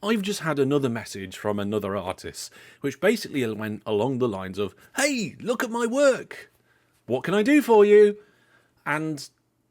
I've just had another message from another artist, which basically went along the lines of, "Hey, look at my work. What can I do for you?" And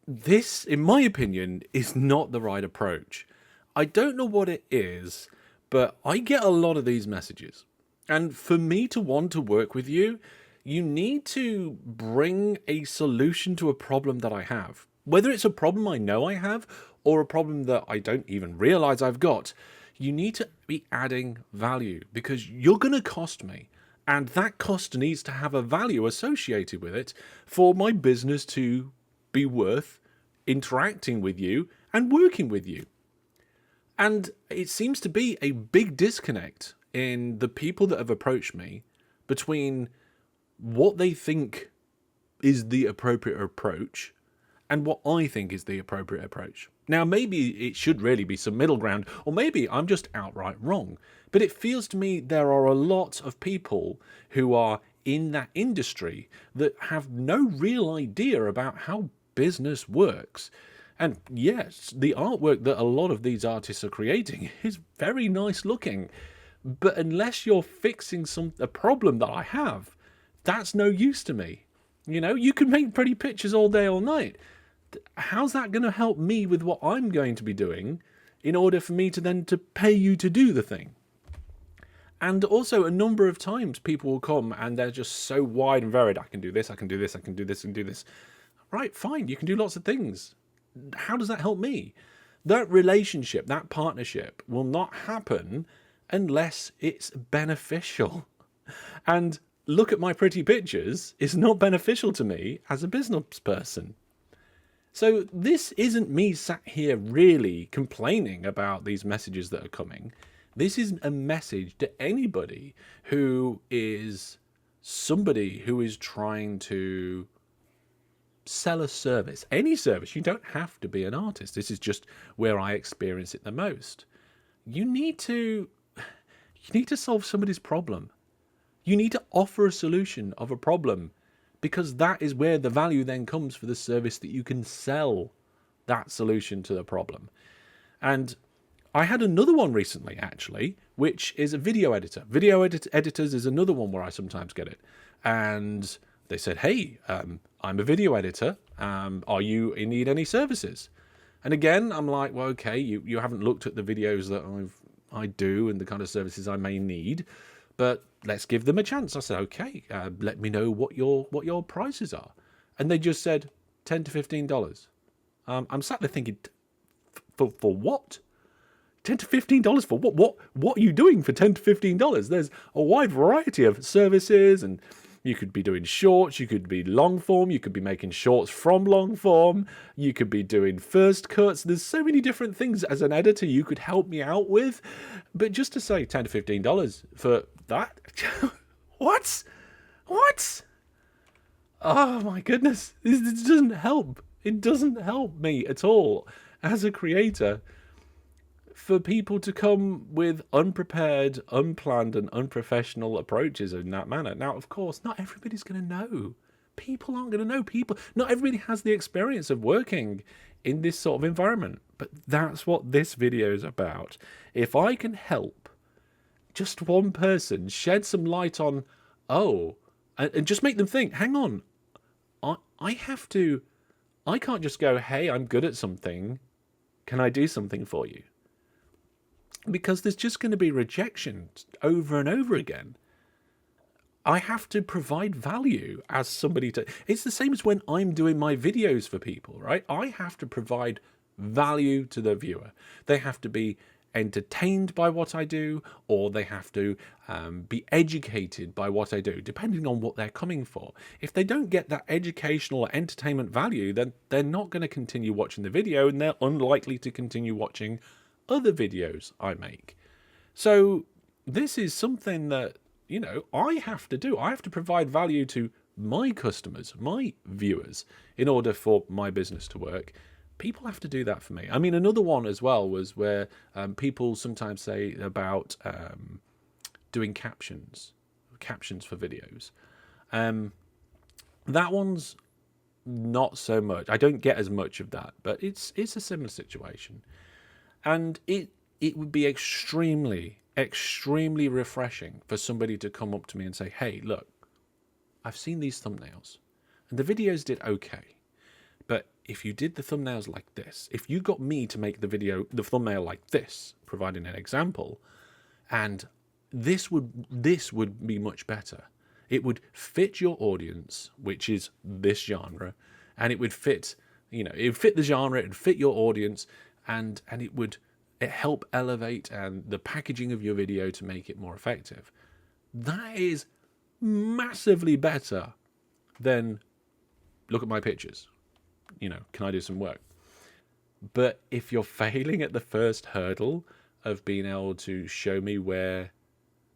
this, in my opinion, is not the right approach. I don't know what it is, but I get a lot of these messages. And for me to want to work with you, you need to bring a solution to a problem that I have. Whether it's a problem I know I have or a problem that I don't even realize I've got, you need to be adding value because you're going to cost me. And that cost needs to have a value associated with it for my business to be worth interacting with you and working with you. And it seems to be a big disconnect in the people that have approached me between what they think is the appropriate approach and what I think is the appropriate approach. Now, maybe it should really be some middle ground, or maybe I'm just outright wrong. But it feels to me there are a lot of people who are in that industry that have no real idea about how business works. And yes, the artwork that a lot of these artists are creating is very nice looking. But unless you're fixing a problem that I have, that's no use to me. You know, you can make pretty pictures all day, all night. How's that going to help me with what I'm going to be doing in order for me to then to pay you to do the thing? And also a number of times people will come and they're just so wide and varied. I can do this, I can do this, I can do this, and do this. Right, fine, you can do lots of things. How does that help me? That relationship, that partnership will not happen unless it's beneficial. And look at my pretty pictures is not beneficial to me as a business person. So this isn't me sat here really complaining about these messages that are coming. This is a message to anybody who is somebody who is trying to sell a service. Any service. You don't have to be an artist. This is just where I experience it the most. You need to solve somebody's problem. You need to offer a solution of a problem because that is where the value then comes for the service that you can sell that solution to the problem. And I had another one recently, actually, which is a video editor. Editors is another one where I sometimes get it. And they said, "Hey, I'm a video editor. Are you in need any services?" And again, I'm like, well, okay, you haven't looked at the videos that I do and the kind of services I may need, but let's give them a chance. I said, okay, let me know what your prices are. And they just said $10 to $15. I'm sat there thinking, for what? $10 to $15 for what? What are you doing for $10 to $15? There's a wide variety of services, and you could be doing shorts, you could be long form, you could be making shorts from long form, you could be doing first cuts. There's so many different things as an editor you could help me out with. But just to say $10 to $15 for that? What? What? Oh my goodness. This doesn't help. It doesn't help me at all as a creator for people to come with unprepared, unplanned, and unprofessional approaches in that manner. Now, of course, not everybody's going to know. People aren't going to know. Not everybody has the experience of working in this sort of environment. But that's what this video is about. If I can help just one person shed some light on, and just make them think, hang on, I can't just go, hey, I'm good at something. Can I do something for you? Because there's just going to be rejection over and over again. I have to provide value as somebody to... It's the same as when I'm doing my videos for people, right? I have to provide value to the viewer. They have to be entertained by what I do, or they have to be educated by what I do, depending on what they're coming for. If they don't get that educational or entertainment value, then they're not going to continue watching the video, and they're unlikely to continue watching other videos I make. So this is something that, I have to do. I have to provide value to my customers, my viewers, in order for my business to work. People have to do that for me. I mean, another one as well was where people sometimes say about doing captions for videos. That one's not so much. I don't get as much of that, but it's a similar situation. And it would be extremely refreshing for somebody to come up to me and say, hey, look, I've seen these thumbnails and the videos did okay. But if you did the thumbnails like this, if you got me to make the thumbnail like this, providing an example, and this would be much better. It would fit your audience, which is this genre, and it would fit, it would fit the genre, it would fit your audience, and it would help elevate and the packaging of your video to make it more effective. That is massively better than look at my pictures. Can I do some work? But if you're failing at the first hurdle of being able to show me where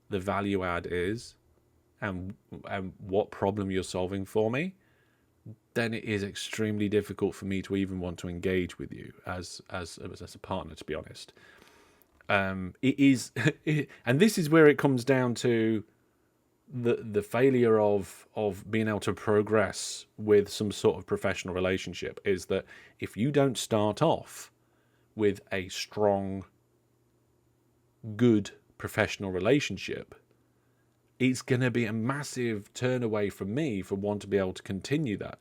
the value add is and what problem you're solving for me, then it is extremely difficult for me to even want to engage with you as a partner, to be honest. It is, and this is where it comes down to the failure of being able to progress with some sort of professional relationship, is that if you don't start off with a strong, good professional relationship, it's going to be a massive turn away from me for one to be able to continue that.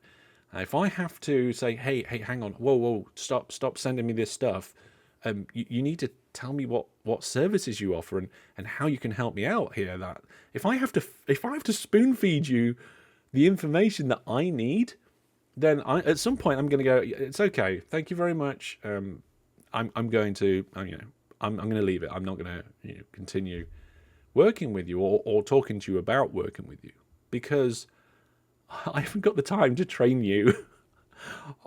If I have to say, hey, hang on, whoa, stop sending me this stuff. You need to tell me what services you offer and how you can help me out here. That if I have to spoon feed you the information that I need, then at some point I'm going to go, it's okay, thank you very much. I'm going to I'm going to leave it. I'm not going to continue working with you or talking to you about working with you, because I haven't got the time to train you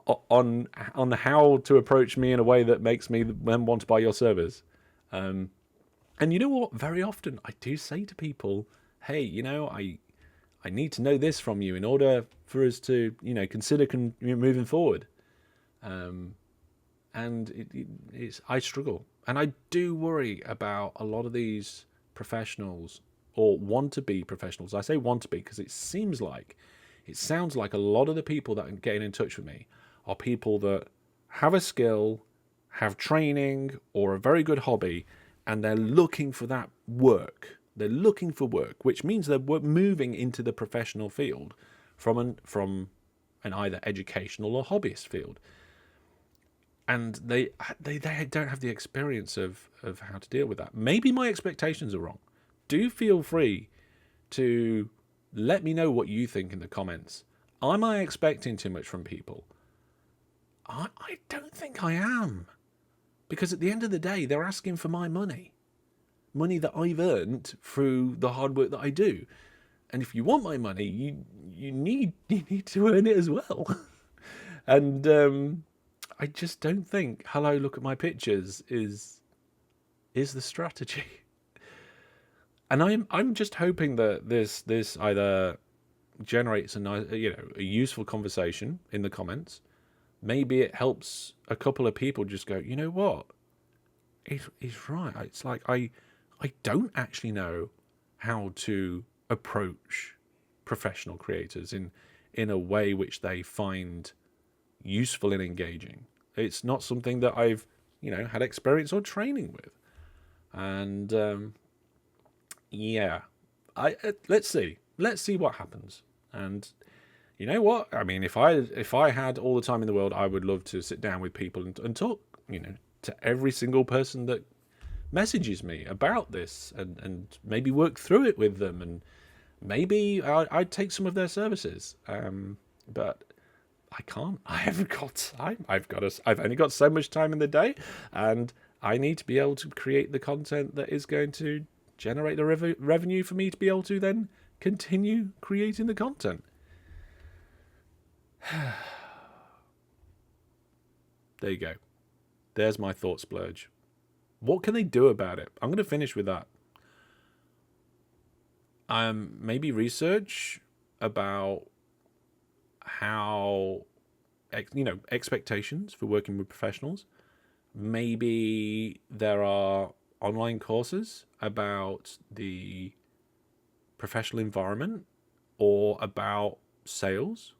on how to approach me in a way that makes me then want to buy your service. And you know what? Very often I do say to people, hey, I need to know this from you in order for us to, consider moving forward. And I struggle. And I do worry about a lot of these professionals, or want to be professionals. I say want to be because it sounds like a lot of the people that are getting in touch with me are people that have a skill, have training, or a very good hobby, and they're looking for that work. They're looking for work, which means they're moving into the professional field from an either educational or hobbyist field. And they don't have the experience of how to deal with that. Maybe my expectations are wrong. Do feel free to let me know what you think in the comments. Am I expecting too much from people? I don't think I am. Because at the end of the day, they're asking for my money. Money that I've earned through the hard work that I do. And if you want my money, you need to earn it as well. And I just don't think hello, look at my pictures is the strategy. And I'm just hoping that this either generates a nice, a useful conversation in the comments. Maybe it helps a couple of people just go, you know what? He's right. It's like I don't actually know how to approach professional creators in a way which they find useful and engaging. It's not something that I've had experience or training with. And let's see what happens. And you know what? I mean, if I had all the time in the world, I would love to sit down with people and talk, to every single person that messages me about this, and maybe work through it with them, and maybe I'd take some of their services. But I can't. I haven't got time. I've only got so much time in the day, and I need to be able to create the content that is going to generate the revenue for me to be able to then continue creating the content. There you go. There's my thought splurge. What can they do about it? I'm going to finish with that. Maybe research about how, expectations for working with professionals. Maybe there are online courses about the professional environment or about sales.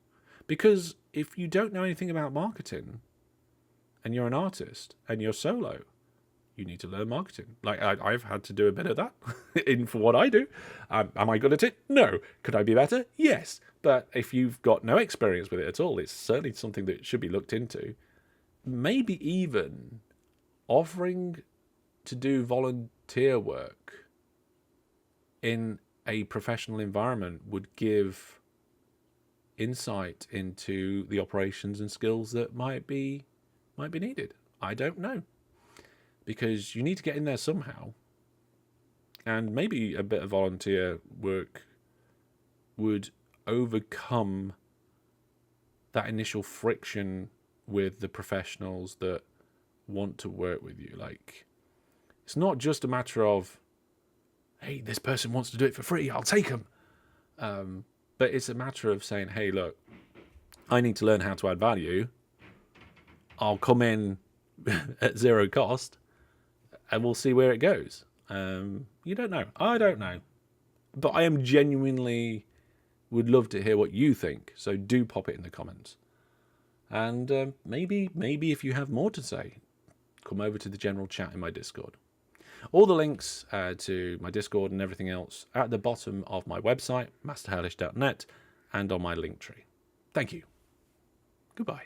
Because if you don't know anything about marketing and you're an artist and you're solo, you need to learn marketing. Like I've had to do a bit of that for what I do. Am I good at it? No. Could I be better? Yes. But if you've got no experience with it at all, it's certainly something that should be looked into. Maybe even offering to do volunteer work in a professional environment would give insight into the operations and skills that might be needed. I don't know, because you need to get in there somehow, and maybe a bit of volunteer work would overcome that initial friction with the professionals that want to work with you. Like, it's not just a matter of, hey, this person wants to do it for free, I'll take them. But it's a matter of saying, hey, look, I need to learn how to add value. I'll come in at zero cost and we'll see where it goes. You don't know. I don't know. But I am genuinely would love to hear what you think. So do pop it in the comments. And maybe if you have more to say, come over to the general chat in my Discord. All the links to my Discord and everything else are at the bottom of my website, masterhellish.net, and on my link tree. Thank you. Goodbye.